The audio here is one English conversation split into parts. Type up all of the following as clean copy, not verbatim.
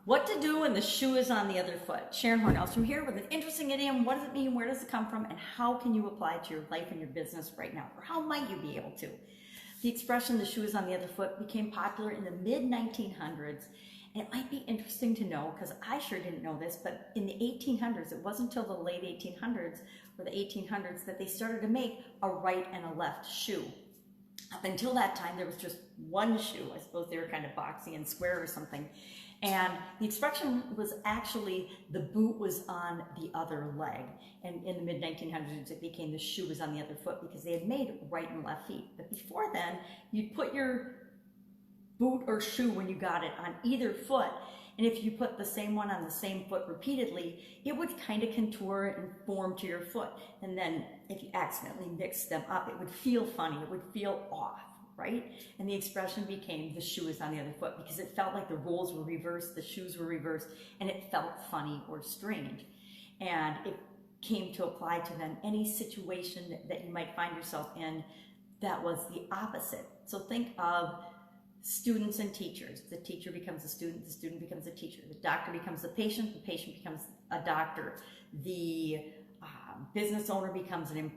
What to do when the shoe is on the other foot. Sharon Horne-Ellstrom here with an interesting idiom. What does it mean? Where does it come from? And how can you apply it to your life and your business right now? Or how might you be able to? The expression, the shoe is on the other foot, became popular in the mid-1900s. And it might be interesting to know, because I sure didn't know this, but in the 1800s, it wasn't until the late 1800s or the 1800s that they started to make a right and a left shoe. Up until that time, there was just one shoe. I suppose they were kind of boxy and square or something. And the expression was actually the boot was on the other leg. And in the mid-1900s, it became the shoe was on the other foot because they had made right and left feet. But before then, you'd put your boot or shoe when you got it on either foot. And if you put the same one on the same foot repeatedly, it would kind of contour and form to your foot. And then if you accidentally mixed them up, it would feel funny, it would feel off, right? And the expression became the shoe is on the other foot because it felt like the roles were reversed, the shoes were reversed, and it felt funny or strange. And it came to apply to then any situation that you might find yourself in that was the opposite. So think of students and teachers. The teacher becomes a student becomes a teacher. The doctor becomes the patient becomes a doctor. The business owner becomes an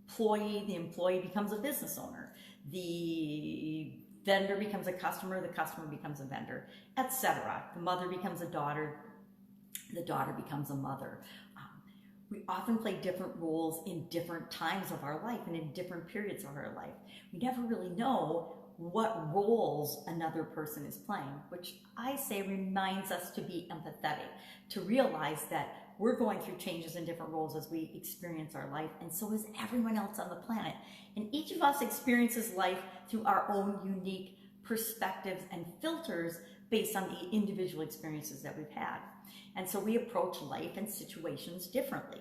employee, the employee becomes a business owner. The vendor becomes a customer, the customer becomes a vendor, etc. The mother becomes a daughter, the daughter becomes a mother. We often play different roles in different times of our life and in different periods of our life. We never really know what roles another person is playing, which I say reminds us to be empathetic, to realize that we're going through changes in different roles as we experience our life, and so is everyone else on the planet. And each of us experiences life through our own unique perspectives and filters based on the individual experiences that we've had. And so we approach life and situations differently,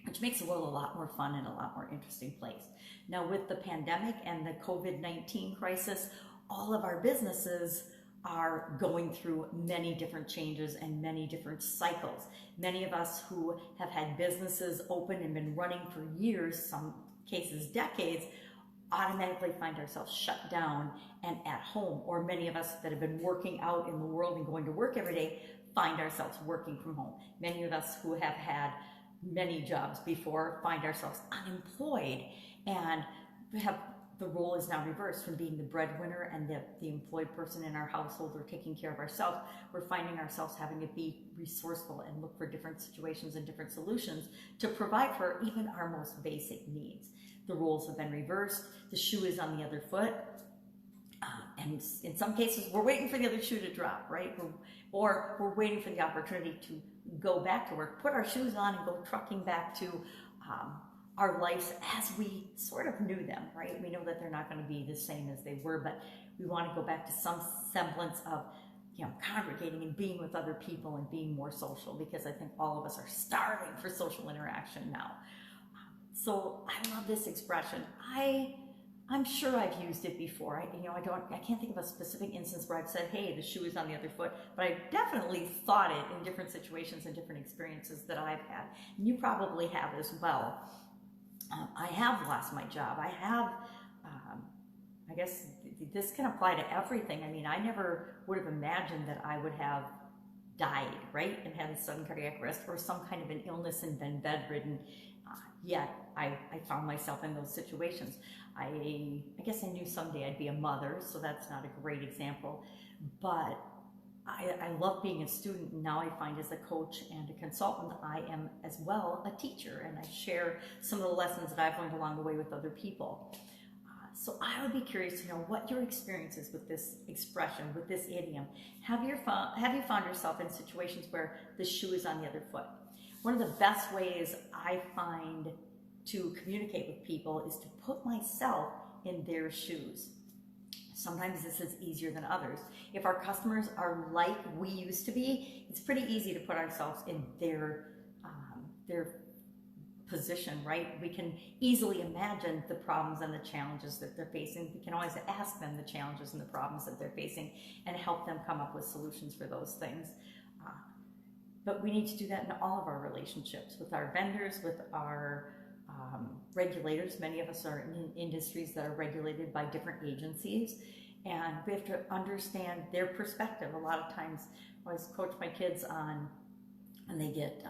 which makes the world a lot more fun and a lot more interesting place. Now, with the pandemic and the COVID-19 crisis, all of our businesses are going through many different changes and many different cycles. Many of us who have had businesses open and been running for years, some cases decades, automatically find ourselves shut down and at home. Or many of us that have been working out in the world and going to work every day find ourselves working from home. Many of us who have had many jobs before find ourselves unemployed and have the role is now reversed from being the breadwinner and the employed person in our household or taking care of ourselves. We're finding ourselves having to be resourceful and look for different situations and different solutions to provide for even our most basic needs. The roles have been reversed. The shoe is on the other foot. And in some cases, we're waiting for the other shoe to drop, right? Or we're waiting for the opportunity to go back to work, put our shoes on and go trucking back to our lives as we sort of knew them, right? We know that they're not going to be the same as they were, but we want to go back to some semblance of, congregating and being with other people and being more social, because I think all of us are starving for social interaction now. So I love this expression. I'm sure I've used it before. I can't think of a specific instance where I've said, hey, the shoe is on the other foot, but I definitely thought it in different situations and different experiences that I've had. And you probably have as well. I have lost my job. I have, I guess this can apply to everything. I mean, I never would have imagined that I would have died, right? And had a sudden cardiac arrest or some kind of an illness and been bedridden. Yet I found myself in those situations. I guess I knew someday I'd be a mother, so that's not a great example. But I love being a student, and now I find as a coach and a consultant, I am as well a teacher, and I share some of the lessons that I've learned along the way with other people. So I would be curious to know what your experience is with this expression, with this idiom. Have you found yourself in situations where the shoe is on the other foot? One of the best ways I find to communicate with people is to put myself in their shoes. Sometimes this is easier than others. If our customers are like we used to be, it's pretty easy to put ourselves in their position, right? We can easily imagine the problems and the challenges that they're facing. We can always ask them the challenges and the problems that they're facing and help them come up with solutions for those things. But we need to do that in all of our relationships, with our vendors, with our regulators. Many of us are in industries that are regulated by different agencies, And we have to understand their perspective. A lot of times I always coach my kids on, and they get,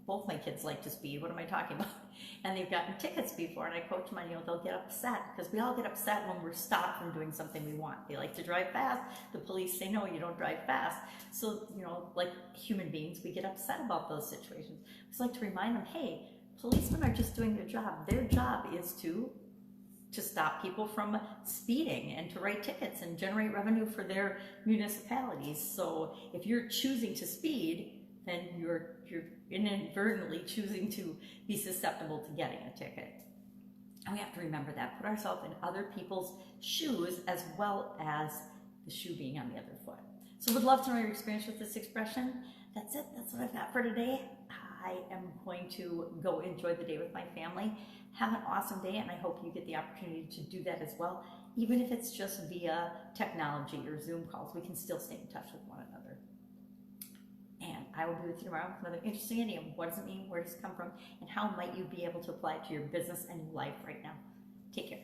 both my kids like to speed. What am I talking about? And they've gotten tickets before, and I coach them on, they'll get upset because we all get upset when we're stopped from doing something we want. They like to drive fast. The police say, no, you don't drive fast. So, like human beings, we get upset about those situations. I just like to remind them, hey, policemen are just doing their job. Their job is to stop people from speeding and to write tickets and generate revenue for their municipalities. So if you're choosing to speed, then you're inadvertently choosing to be susceptible to getting a ticket. And we have to remember that, put ourselves in other people's shoes as well as the shoe being on the other foot. So would love to know your experience with this expression. That's it. That's what I've got for today. I am going to go enjoy the day with my family. Have an awesome day, and I hope you get the opportunity to do that as well. Even if it's just via technology or Zoom calls, we can still stay in touch with one another. And I will be with you tomorrow with another interesting idiom. What does it mean? Where does it come from? And how might you be able to apply it to your business and your life right now? Take care.